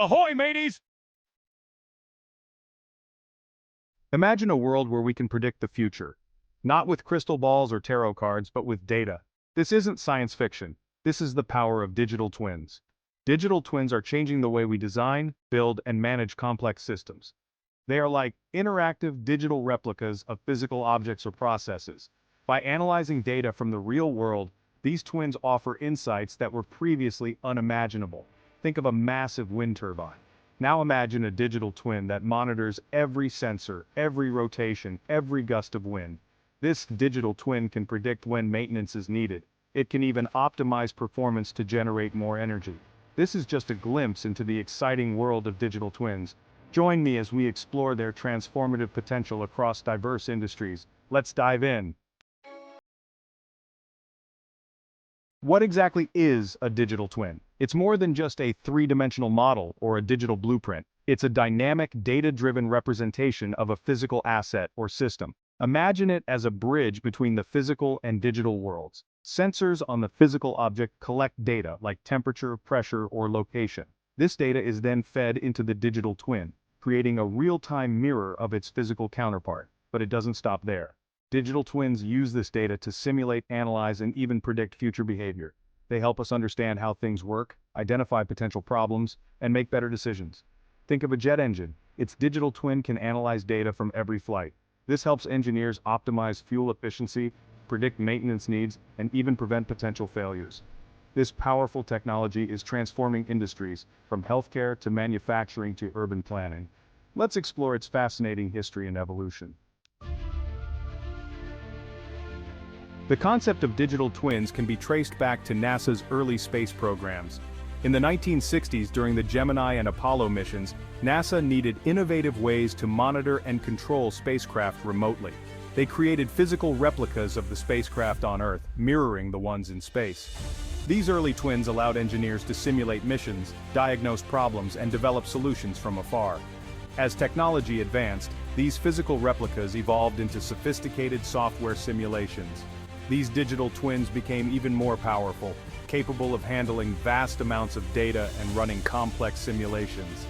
Ahoy, mateys! Imagine a world where we can predict the future. Not with crystal balls or tarot cards, but with data. This isn't science fiction. This is the power of digital twins. Digital twins are changing the way we design, build, and manage complex systems. They are like interactive digital replicas of physical objects or processes. By analyzing data from the real world, these twins offer insights that were previously unimaginable. Think of a massive wind turbine. Now imagine a digital twin that monitors every sensor, every rotation, every gust of wind. This digital twin can predict when maintenance is needed. It can even optimize performance to generate more energy. This is just a glimpse into the exciting world of digital twins. Join me as we explore their transformative potential across diverse industries. Let's dive in. What exactly is a digital twin? It's more than just a three-dimensional model or a digital blueprint. It's a dynamic, data-driven representation of a physical asset or system. Imagine it as a bridge between the physical and digital worlds. Sensors on the physical object collect data like temperature, pressure, or location. This data is then fed into the digital twin, creating a real-time mirror of its physical counterpart. But it doesn't stop there. Digital twins use this data to simulate, analyze, and even predict future behavior. They help us understand how things work, identify potential problems, and make better decisions. Think of a jet engine. Its digital twin can analyze data from every flight. This helps engineers optimize fuel efficiency, predict maintenance needs, and even prevent potential failures. This powerful technology is transforming industries, from healthcare to manufacturing to urban planning. Let's explore its fascinating history and evolution. The concept of digital twins can be traced back to NASA's early space programs. In the 1960s, during the Gemini and Apollo missions, NASA needed innovative ways to monitor and control spacecraft remotely. They created physical replicas of the spacecraft on Earth, mirroring the ones in space. These early twins allowed engineers to simulate missions, diagnose problems, and develop solutions from afar. As technology advanced, these physical replicas evolved into sophisticated software simulations. These digital twins became even more powerful, capable of handling vast amounts of data and running complex simulations.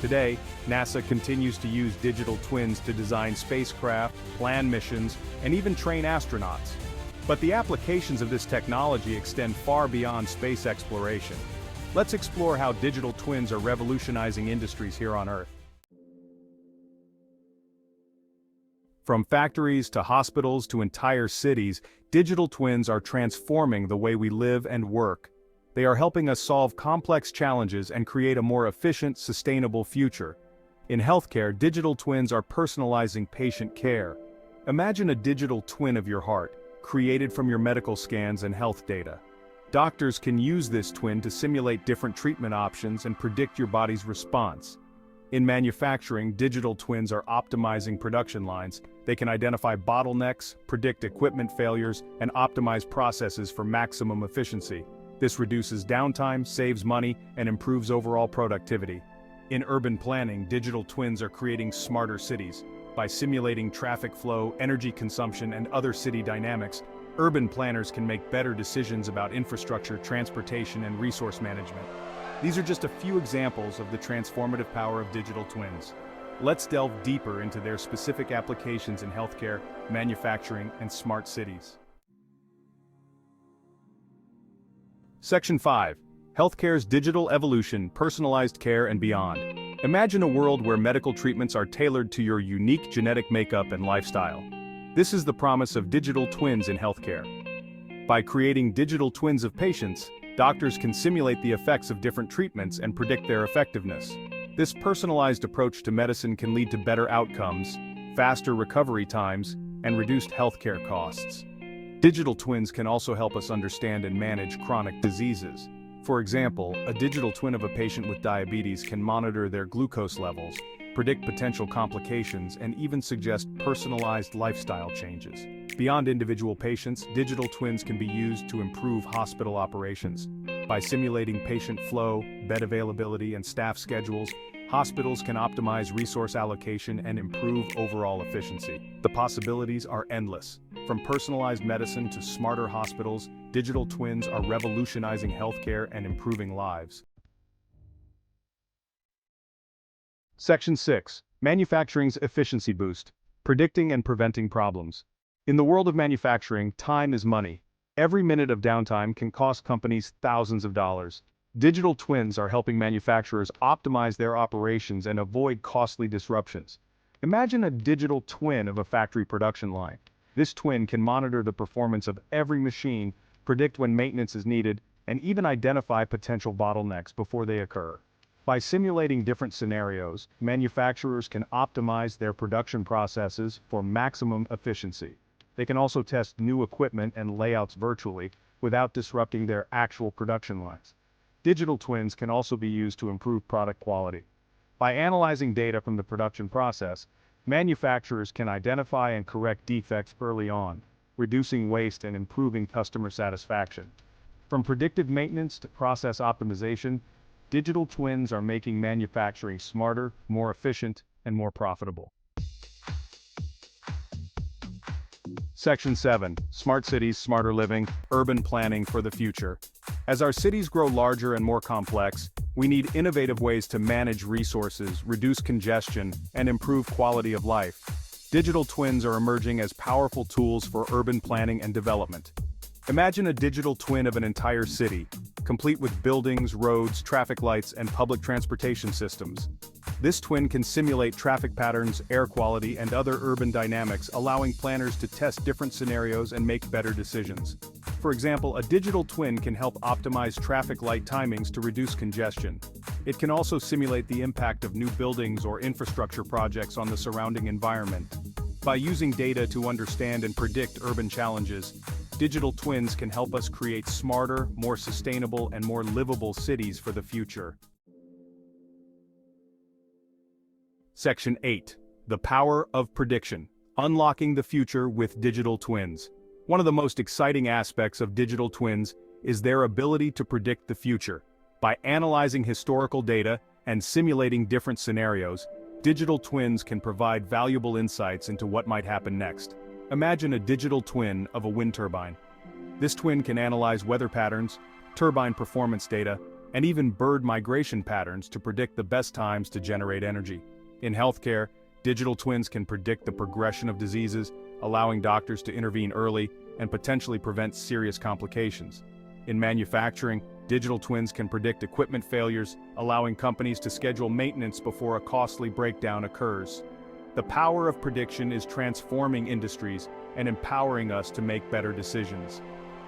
Today, NASA continues to use digital twins to design spacecraft, plan missions, and even train astronauts. But the applications of this technology extend far beyond space exploration. Let's explore how digital twins are revolutionizing industries here on Earth. From factories to hospitals to entire cities, digital twins are transforming the way we live and work. They are helping us solve complex challenges and create a more efficient, sustainable future. In healthcare, digital twins are personalizing patient care. Imagine a digital twin of your heart, created from your medical scans and health data. Doctors can use this twin to simulate different treatment options and predict your body's response. In manufacturing, digital twins are optimizing production lines. They can identify bottlenecks, predict equipment failures, and optimize processes for maximum efficiency. This reduces downtime, saves money, and improves overall productivity. In urban planning, digital twins are creating smarter cities. By simulating traffic flow, energy consumption, and other city dynamics, urban planners can make better decisions about infrastructure, transportation, and resource management. These are just a few examples of the transformative power of digital twins. Let's delve deeper into their specific applications in healthcare, manufacturing, and smart cities. Section 5. Healthcare's digital evolution, personalized care, and beyond. Imagine a world where medical treatments are tailored to your unique genetic makeup and lifestyle. This is the promise of digital twins in healthcare. By creating digital twins of patients, doctors can simulate the effects of different treatments and predict their effectiveness. This personalized approach to medicine can lead to better outcomes, faster recovery times, and reduced healthcare costs. Digital twins can also help us understand and manage chronic diseases. For example, a digital twin of a patient with diabetes can monitor their glucose levels, predict potential complications, and even suggest personalized lifestyle changes. Beyond individual patients, digital twins can be used to improve hospital operations. By simulating patient flow, bed availability, and staff schedules, hospitals can optimize resource allocation and improve overall efficiency. The possibilities are endless. From personalized medicine to smarter hospitals, digital twins are revolutionizing healthcare and improving lives. Section 6. Manufacturing's Efficiency Boost. Predicting and Preventing Problems. In the world of manufacturing, time is money. Every minute of downtime can cost companies thousands of dollars. Digital twins are helping manufacturers optimize their operations and avoid costly disruptions. Imagine a digital twin of a factory production line. This twin can monitor the performance of every machine, predict when maintenance is needed, and even identify potential bottlenecks before they occur. By simulating different scenarios, manufacturers can optimize their production processes for maximum efficiency. They can also test new equipment and layouts virtually without disrupting their actual production lines. Digital twins can also be used to improve product quality. By analyzing data from the production process, manufacturers can identify and correct defects early on, reducing waste and improving customer satisfaction. From predictive maintenance to process optimization, digital twins are making manufacturing smarter, more efficient, and more profitable. Section 7. Smart Cities, Smarter Living, Urban Planning for the Future. As our cities grow larger and more complex, we need innovative ways to manage resources, reduce congestion, and improve quality of life. Digital twins are emerging as powerful tools for urban planning and development. Imagine a digital twin of an entire city, complete with buildings, roads, traffic lights, and public transportation systems. This twin can simulate traffic patterns, air quality, and other urban dynamics, allowing planners to test different scenarios and make better decisions. For example, a digital twin can help optimize traffic light timings to reduce congestion. It can also simulate the impact of new buildings or infrastructure projects on the surrounding environment. By using data to understand and predict urban challenges, digital twins can help us create smarter, more sustainable, and more livable cities for the future. Section 8. The Power of Prediction. Unlocking the Future with Digital Twins. One of the most exciting aspects of digital twins is their ability to predict the future. By analyzing historical data and simulating different scenarios, digital twins can provide valuable insights into what might happen next. Imagine a digital twin of a wind turbine. This twin can analyze weather patterns, turbine performance data, and even bird migration patterns to predict the best times to generate energy. In healthcare, digital twins can predict the progression of diseases, allowing doctors to intervene early and potentially prevent serious complications. In manufacturing, digital twins can predict equipment failures, allowing companies to schedule maintenance before a costly breakdown occurs. The power of prediction is transforming industries and empowering us to make better decisions.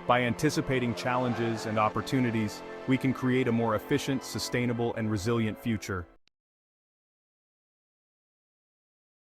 By anticipating challenges and opportunities, we can create a more efficient, sustainable, and resilient future.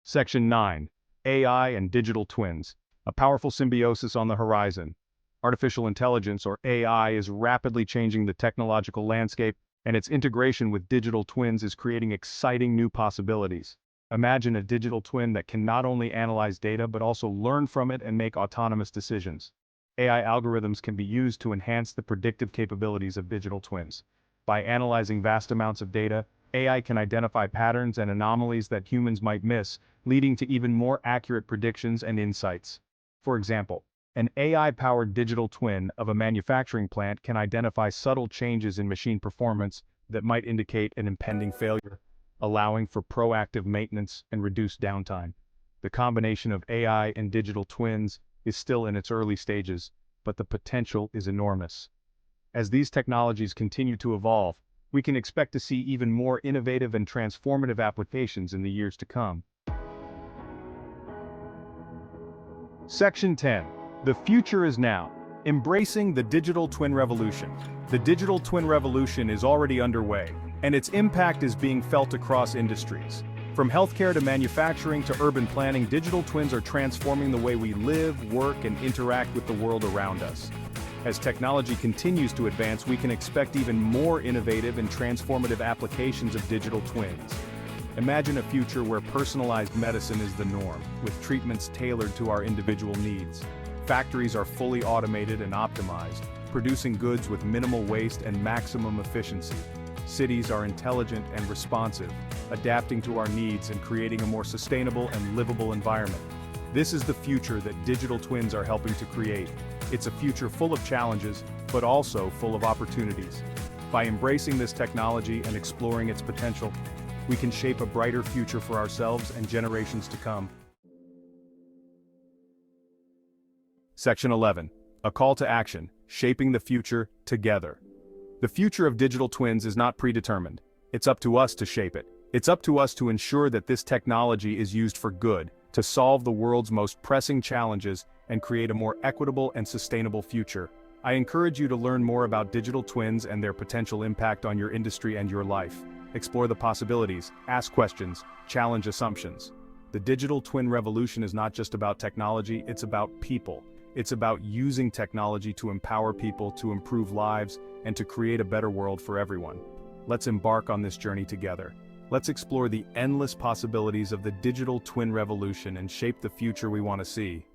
Section 9. AI and Digital Twins. A powerful symbiosis on the horizon. Artificial intelligence, or AI, is rapidly changing the technological landscape, and its integration with digital twins is creating exciting new possibilities. Imagine a digital twin that can not only analyze data but also learn from it and make autonomous decisions. AI algorithms can be used to enhance the predictive capabilities of digital twins. By analyzing vast amounts of data, AI can identify patterns and anomalies that humans might miss, leading to even more accurate predictions and insights. For example, an AI-powered digital twin of a manufacturing plant can identify subtle changes in machine performance that might indicate an impending failure, allowing for proactive maintenance and reduced downtime. The combination of AI and digital twins is still in its early stages, but the potential is enormous. As these technologies continue to evolve, we can expect to see even more innovative and transformative applications in the years to come. Section 10. The future is now. Embracing the digital twin revolution. The digital twin revolution is already underway, and its impact is being felt across industries. From healthcare to manufacturing to urban planning, digital twins are transforming the way we live, work, and interact with the world around us. As technology continues to advance, we can expect even more innovative and transformative applications of digital twins. Imagine a future where personalized medicine is the norm, with treatments tailored to our individual needs. Factories are fully automated and optimized, producing goods with minimal waste and maximum efficiency. Cities are intelligent and responsive, adapting to our needs and creating a more sustainable and livable environment. This is the future that digital twins are helping to create. It's a future full of challenges, but also full of opportunities. By embracing this technology and exploring its potential, we can shape a brighter future for ourselves and generations to come. Section 11. A call to action, shaping the future together. The future of digital twins is not predetermined. It's up to us to shape it. It's up to us to ensure that this technology is used for good, to solve the world's most pressing challenges and create a more equitable and sustainable future. I encourage you to learn more about digital twins and their potential impact on your industry and your life. Explore the possibilities, ask questions, challenge assumptions. The digital twin revolution is not just about technology, it's about people. It's about using technology to empower people, to improve lives, and to create a better world for everyone. Let's embark on this journey together. Let's explore the endless possibilities of the digital twin revolution and shape the future we want to see.